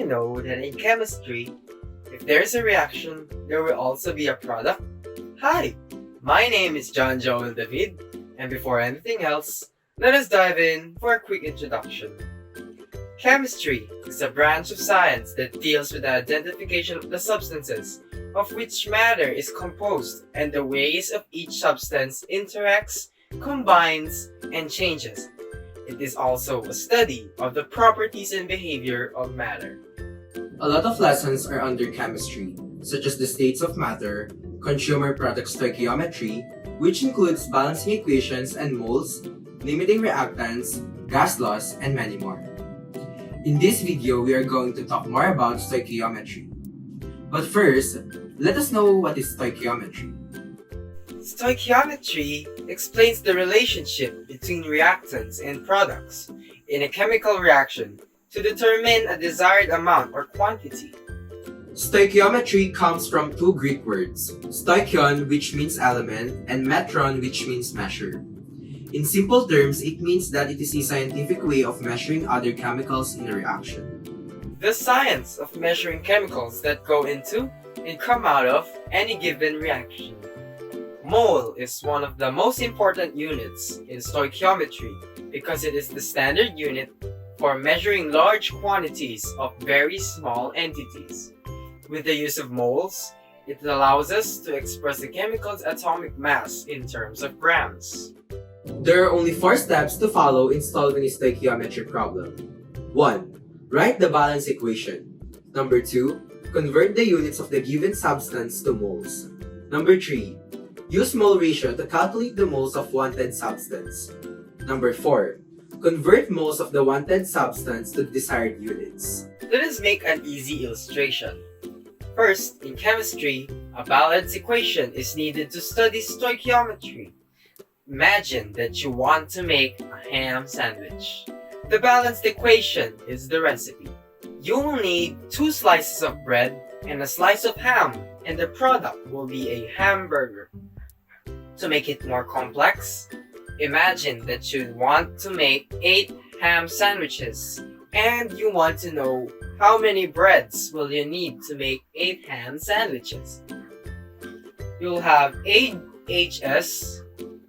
you know that in chemistry, if there's a reaction, there will also be a product? Hi, my name is John Joel David, and before anything else, let us dive in for a quick introduction. Chemistry is a branch of science that deals with the identification of the substances of which matter is composed and the ways of each substance interacts, combines, and changes. It is also a study of the properties and behavior of matter. A lot of lessons are under chemistry, such as the states of matter, consumer product stoichiometry, which includes balancing equations and moles, limiting reactants, gas laws, and many more. In this video, we are going to talk more about stoichiometry. But first, let us know what is stoichiometry. Stoichiometry explains the relationship between reactants and products in a chemical reaction to determine a desired amount or quantity. Stoichiometry comes from two Greek words, stoichion, which means element, and metron, which means measure. In simple terms, it means that it is a scientific way of measuring other chemicals in a reaction. The science of measuring chemicals that go into and come out of any given reaction. Mole is one of the most important units in stoichiometry because it is the standard unit for measuring large quantities of very small entities. With the use of moles, it allows us to express the chemical's atomic mass in terms of grams. There are only 4 steps to follow in solving a stoichiometry problem. 1. Write the balance equation. 2. Convert the units of the given substance to moles. 3. Use mole ratio to calculate the moles of wanted substance. 4. Convert moles of the wanted substance to desired units. Let us make an easy illustration. First, in chemistry, a balance equation is needed to study stoichiometry. Imagine that you want to make a ham sandwich. The balanced equation is the recipe. You will need 2 slices of bread and a slice of ham, and the product will be a hamburger. To make it more complex, imagine that you want to make 8 ham sandwiches, and you want to know how many breads will you need to make 8 ham sandwiches. You'll have 8 HS,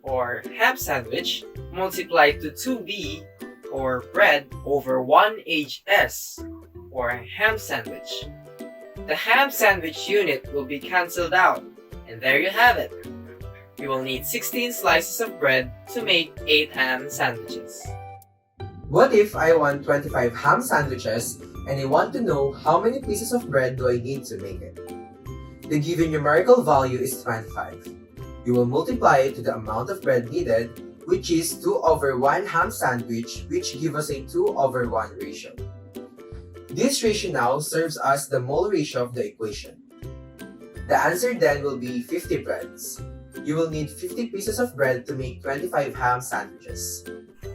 or ham sandwich, multiplied to 2B, or bread, over 1 HS, or ham sandwich. The ham sandwich unit will be cancelled out, and there you have it. You will need 16 slices of bread to make 8 ham sandwiches. What if I want 25 ham sandwiches and I want to know how many pieces of bread do I need to make it? The given numerical value is 25. You will multiply it to the amount of bread needed, which is 2/1 ham sandwich, which gives us a 2/1 ratio. This ratio now serves as the mole ratio of the equation. The answer then will be 50 breads. You will need 50 pieces of bread to make 25 ham sandwiches.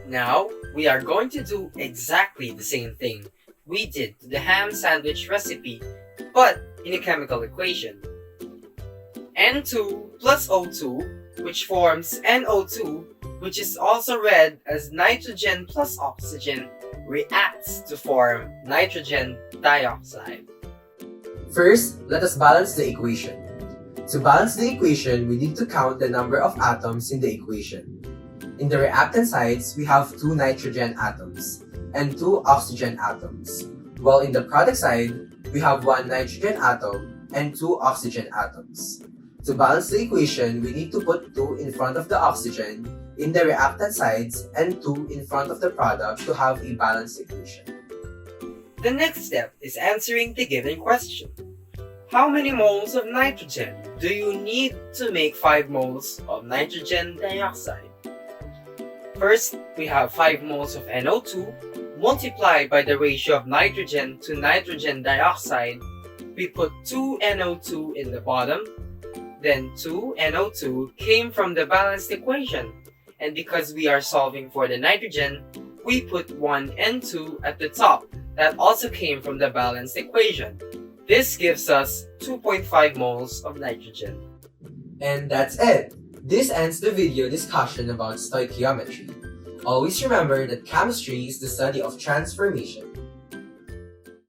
Now, we are going to do exactly the same thing we did to the ham sandwich recipe, but in a chemical equation. N2 plus O2, which forms NO2, which is also read as nitrogen plus oxygen, reacts to form nitrogen dioxide. First, let us balance the equation. To balance the equation, we need to count the number of atoms in the equation. In the reactant sides, we have 2 nitrogen atoms and 2 oxygen atoms, while in the product side, we have 1 nitrogen atom and 2 oxygen atoms. To balance the equation, we need to put 2 in front of the oxygen in the reactant sides and 2 in front of the product to have a balanced equation. The next step is answering the given question. How many moles of nitrogen do you need to make 5 moles of nitrogen dioxide? First, we have 5 moles of NO2 multiplied by the ratio of nitrogen to nitrogen dioxide. We put 2 NO2 in the bottom, then 2 NO2 came from the balanced equation, and because we are solving for the nitrogen, we put 1 N2 at the top that also came from the balanced equation. This gives us 2.5 moles of nitrogen. And that's it! This ends the video discussion about stoichiometry. Always remember that chemistry is the study of transformation.